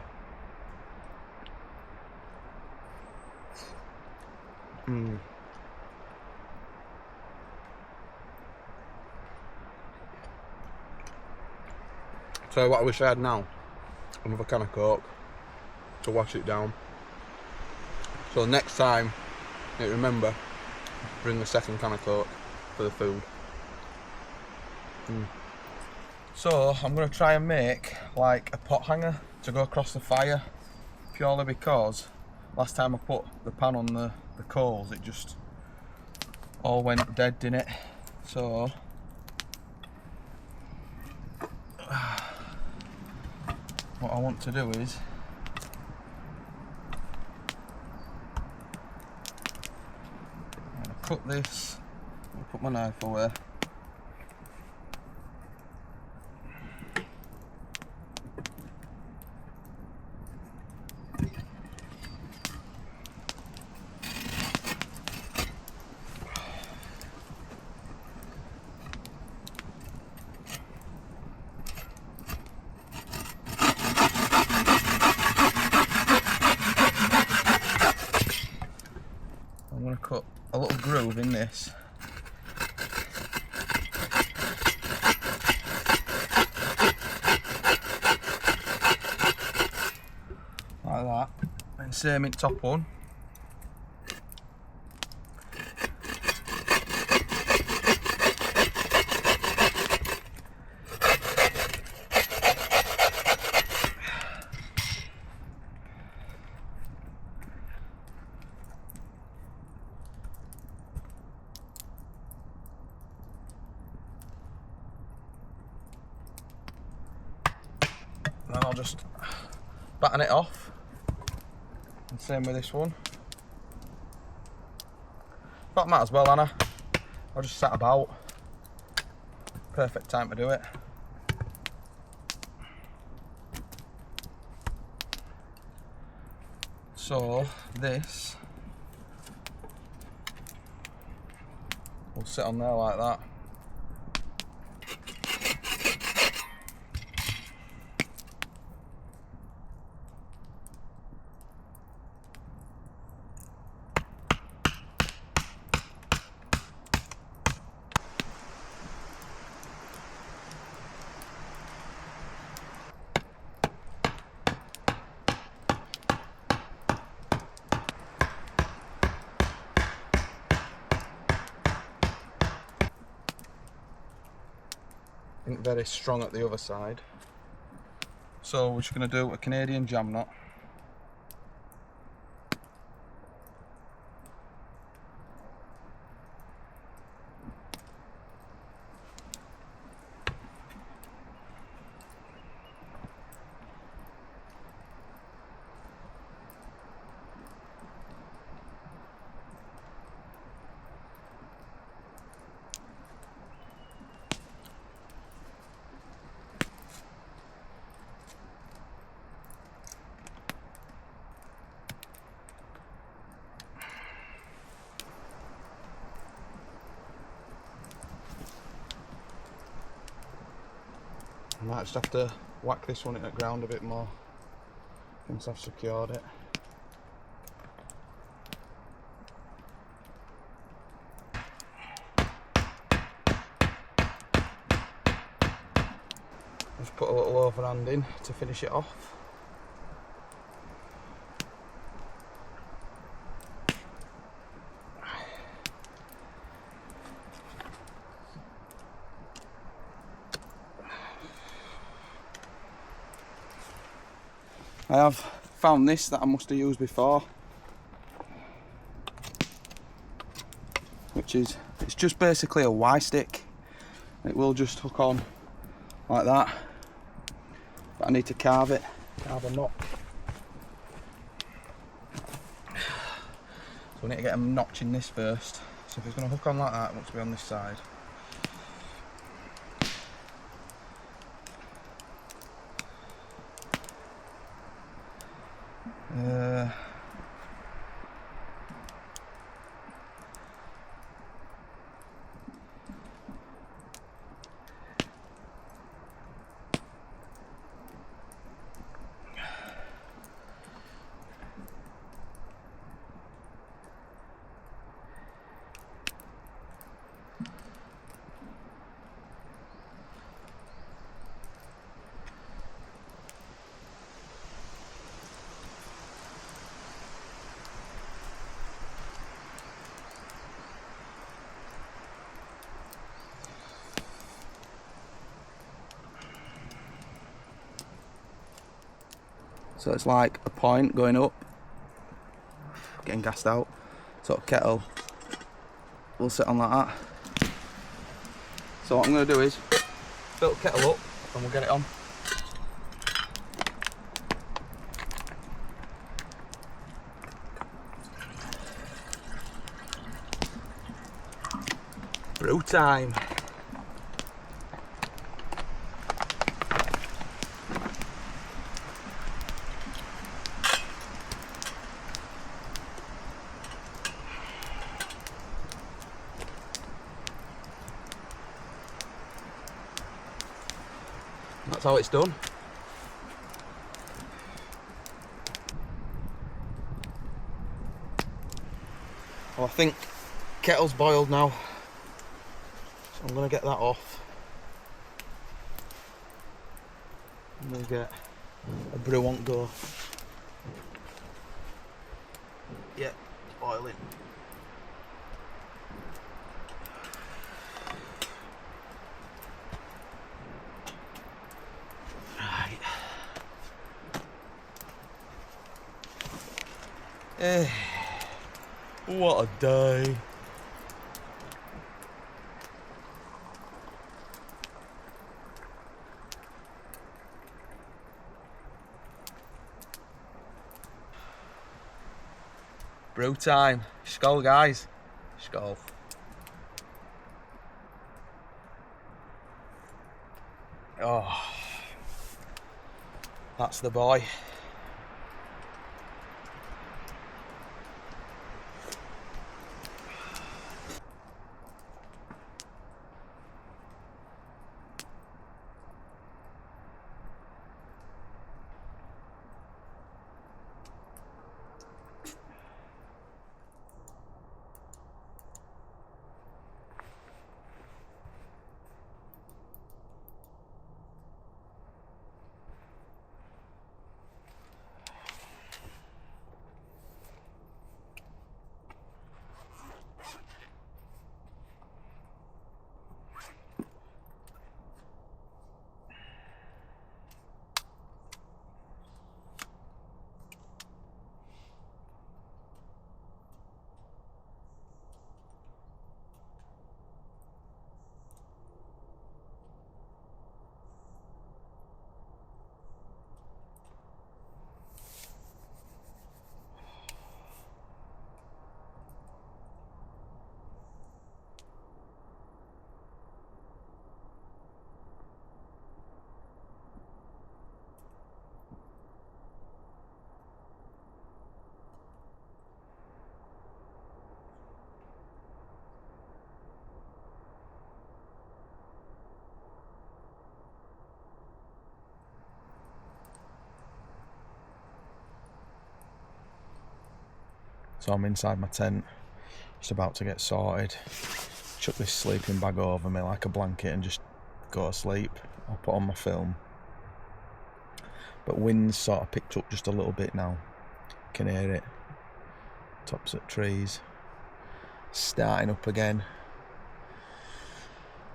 So what I wish I had now, another can of Coke to wash it down. So next time, remember, bring the second can of Coke for the food. So I'm going to try and make like a pot hanger to go across the fire, purely because last time I put the pan on the coals it just all went dead, didn't it? So what I want to do is I'm going to cut this, I'll put my knife away. I'm going to cut a little groove in this. Like that. And same in top one. Then I'll just batten it off, and same with this one. That might as well, Anna. I'll just sat about. Perfect time to do it. So this will sit on there like that. I think very strong at the other side. So we're just going to do a Canadian jam knot. I might just have to whack this one in the ground a bit more once I've secured it. Just put a little overhand in to finish it off. I have found this that I must have used before, which is, it's just basically a Y stick. It will just hook on like that, but I need to carve a knot. So we need to get a notch in this first. So if it's going to hook on like that, it wants to be on this side. So it's like a point going up, getting gassed out. So Kettle will sit on like that. So what I'm going to do is fill the kettle up and we'll get it on. Brew time. That's how it's done. Well, I think kettle's boiled now, so I'm going to get that off. And we'll get a brew on go. Yeah, it's boiling. Right. What a day. Brew time. Skull, guys. Skull. Oh, that's the boy. So I'm inside my tent, just about to get sorted. Chuck this sleeping bag over me like a blanket and just go to sleep. I'll put on my film. But wind's sort of picked up just a little bit now. Can hear it. Tops of trees. Starting up again.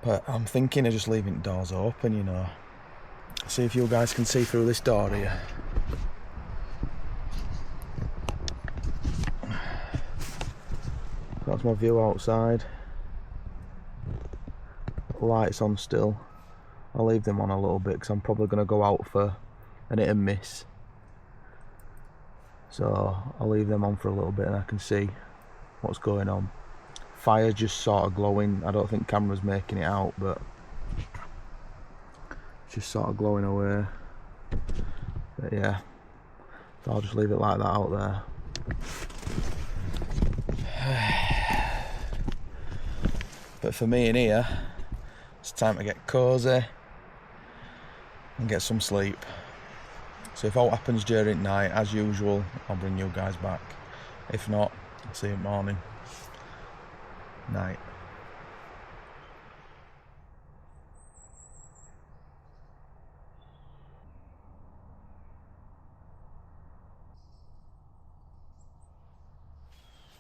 But I'm thinking of just leaving the doors open, you know. See if you guys can see through this door here. That's my view outside. Lights on still. I'll leave them on a little bit because I'm probably going to go out for an hit and miss. So I'll leave them on for a little bit and I can see what's going on. Fire's just sort of glowing. I don't think camera's making it out, but it's just sort of glowing away. But yeah, so I'll just leave it like that out there. But for me in here, it's time to get cosy and get some sleep. So if all happens during night, as usual, I'll bring you guys back. If not, I'll see you in the morning. Night.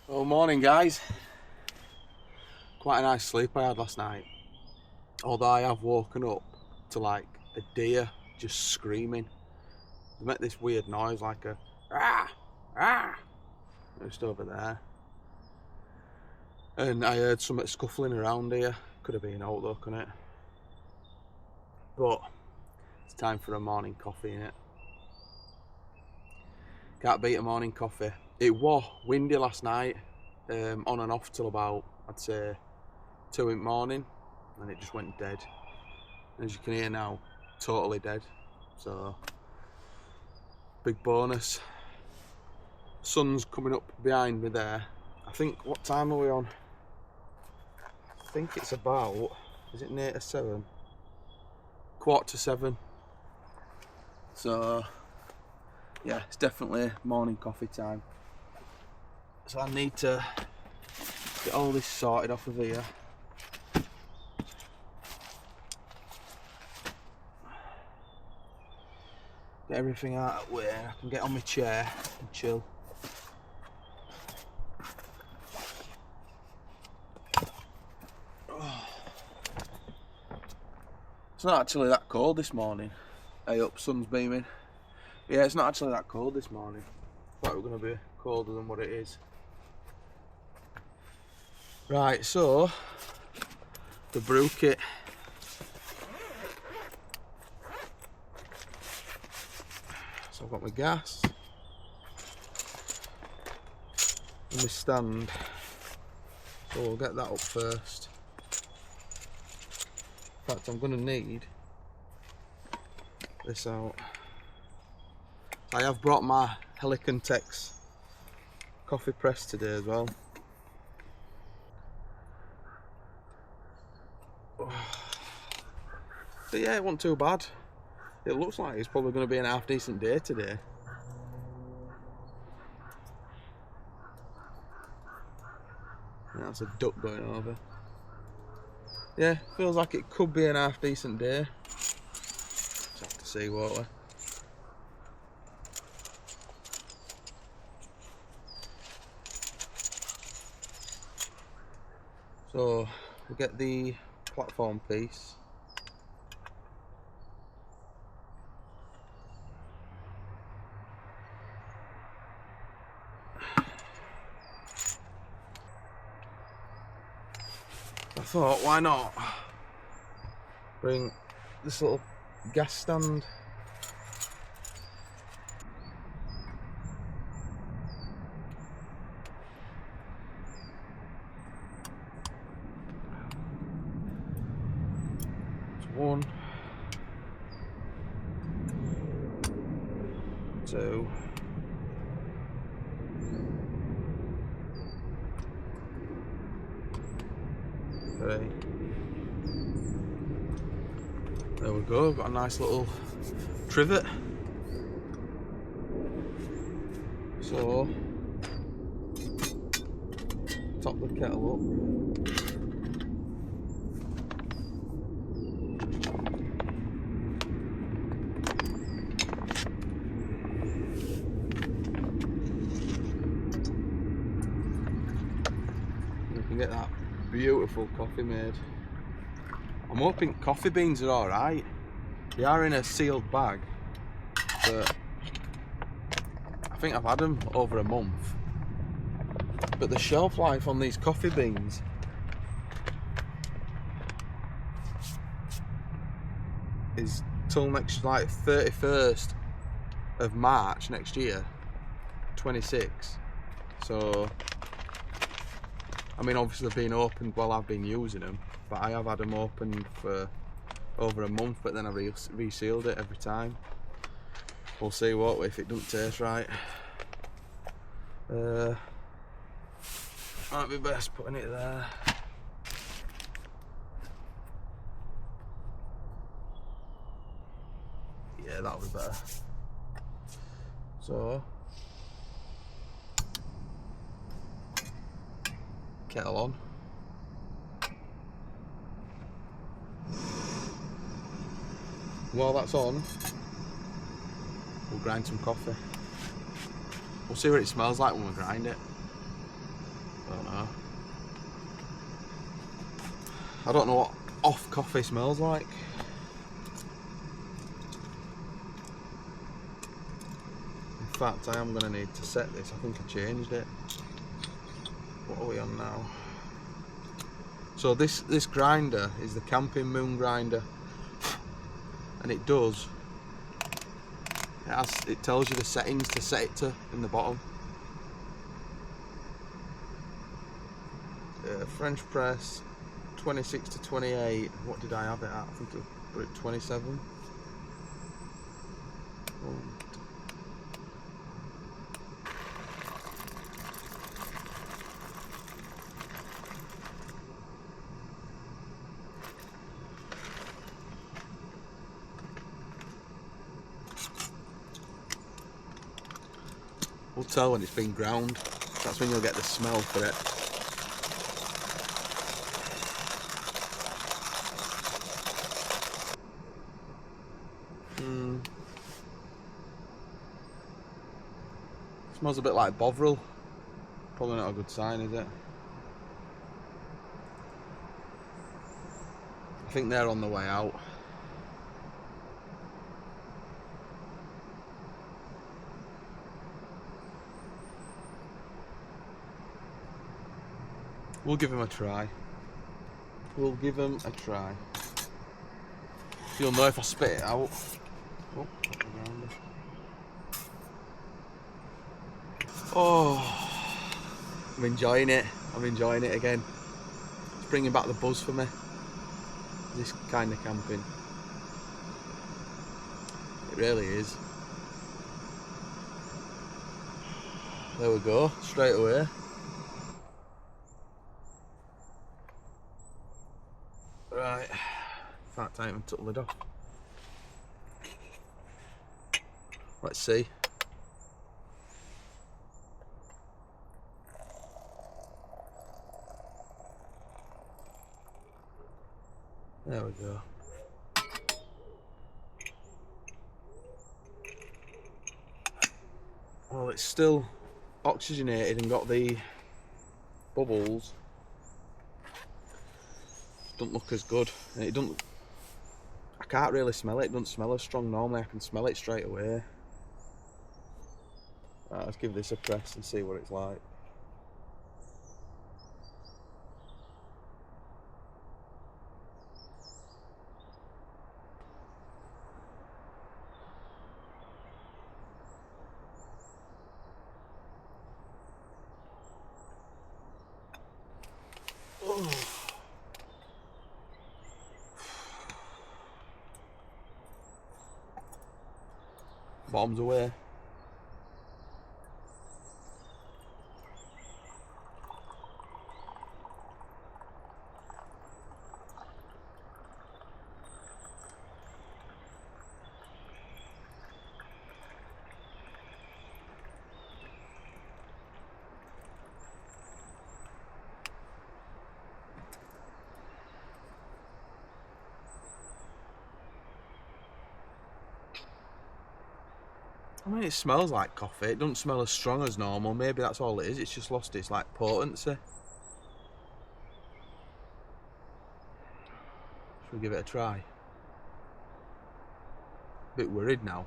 Well, morning guys. Quite a nice sleep I had last night. Although I have woken up to like a deer just screaming. They make this weird noise like a rah, rah, just over there. And I heard something scuffling around here. Could have been out though, couldn't it? But It's time for a morning coffee, innit? Can't beat a morning coffee. It was windy last night, on and off till about, I'd say, 2 in the morning, and it just went dead. As you can hear now, totally dead. So, big bonus. Sun's coming up behind me there. I think, what time are we on? I think it's about, is it near to 7? 6:45. So, yeah, it's definitely morning coffee time. So I need to get all this sorted off of here. Get everything out of the way, I can get on my chair and chill. It's not actually that cold this morning. Hey up, sun's beaming. Yeah, it's not actually that cold this morning. Thought it was going to be colder than what it is. Right, so the brew kit. So I've got my gas and my stand. So we'll get that up first. In fact, I'm going to need this out. I have brought my Helikon coffee press today as well. But yeah, it wasn't too bad. It looks like it's probably going to be an half decent day today. Yeah, that's a duck going over. Yeah, feels like it could be an half decent day. Just have to see, won't we? So we'll get the platform piece. I thought, why not bring this little gas stand. It's 1, 2, 3. There we go, got a nice little trivet. So, top the kettle up. You can get that beautiful coffee made. I'm hoping coffee beans are alright. They are in a sealed bag, but I think I've had them over a month. But the shelf life on these coffee beans is till next, like 31st of March next year, 26. So, I mean, obviously they've been opened while I've been using them, but I have had them open for over a month, but then I resealed it every time. We'll see what if it doesn't taste right. Might be best putting it there. Yeah, that'll be better. So, kettle on. While that's on, we'll grind some coffee. We'll see what it smells like when we grind it. I don't know what off coffee smells like. In fact, I am going to need to set this. I think I changed it. What are we on now? So this grinder is the Camping Moon grinder, and it does It tells you the settings to set it to in the bottom. French press, 26 to 28. What did I have it at? I think I put it 27. We'll tell when it's been ground. That's when you'll get the smell for it. Smells a bit like Bovril. Probably not a good sign, is it? I think they're on the way out. We'll give them a try. We'll give them a try. You'll know if I spit it out. Oh, I'm enjoying it. I'm enjoying it again. It's bringing back the buzz for me. This kind of camping. It really is. There we go, straight away. Right, fact I haven't took the lid off. Let's see. There we go. Well, it's still oxygenated and got the bubbles. Doesn't look as good, and it doesn't. I can't really smell it. It doesn't smell as strong normally. I can smell it straight away. Right, let's give this a press and see what it's like. Bottom's away. I mean, it smells like coffee. It doesn't smell as strong as normal. Maybe that's all it is. It's just lost its like potency. Should we give it a try? A bit worried now.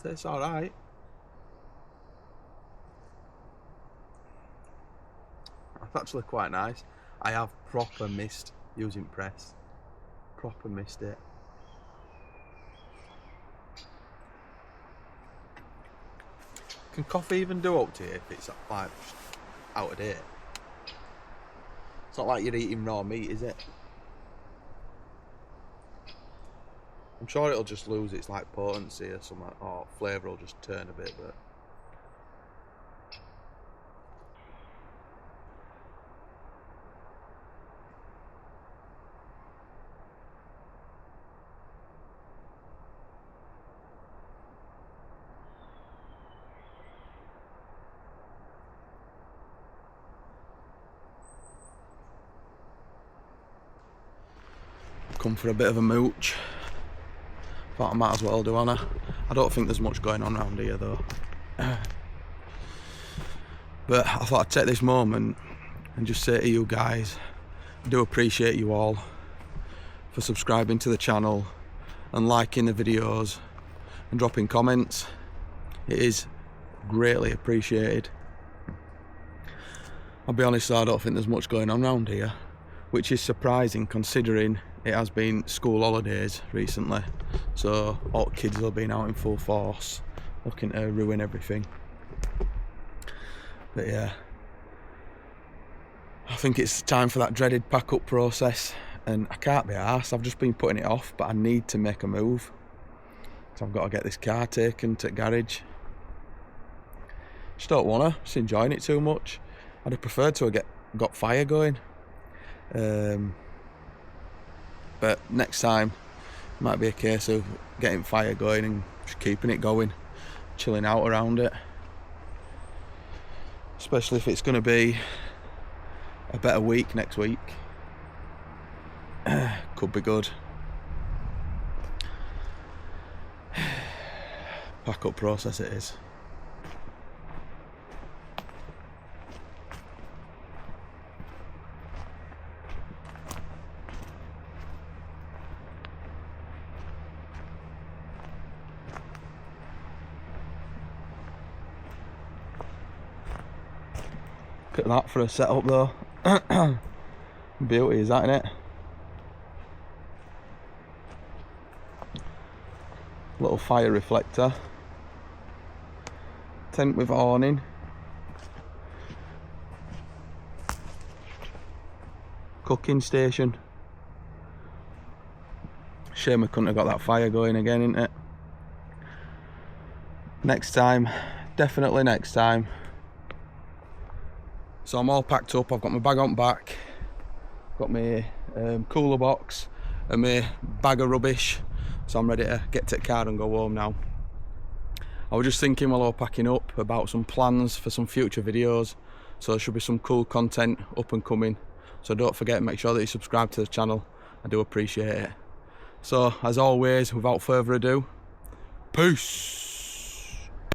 Tastes alright. That's actually quite nice. I have proper missed using press. Proper missed it. Can coffee even do up to you if it's like out of date? It's not like you're eating raw meat, is it? I'm sure it'll just lose its like potency or something, or flavour will just turn a bit, but come for a bit of a mooch. Thought I might as well do, Anna. I don't think there's much going on around here though. But I thought I'd take this moment and just say to you guys, I do appreciate you all for subscribing to the channel and liking the videos and dropping comments. It is greatly appreciated. I'll be honest though, I don't think there's much going on around here, which is surprising considering it has been school holidays recently, so all kids have been out in full force looking to ruin everything. But yeah, I think it's time for that dreaded pack up process, and I can't be arsed. I've just been putting it off, but I need to make a move. So I've got to get this car taken to the garage. Just don't want to, just enjoying it too much. I'd have preferred to have got fire going. But next time it might be a case of getting fire going and just keeping it going, chilling out around it. Especially if it's going to be a better week next week. Could be good. Pack up process it is. Look at that for a setup though. Beauty is that, innit? Little fire reflector. Tent with awning. Cooking station. Shame we couldn't have got that fire going again, isn't it? Next time, definitely next time. So I'm all packed up, I've got my bag on back, got my cooler box and my bag of rubbish, so I'm ready to get to the car and go home now. I was just thinking while I was packing up about some plans for some future videos, so there should be some cool content up and coming, so don't forget, make sure that you subscribe to the channel, I do appreciate it. So as always, without further ado, peace!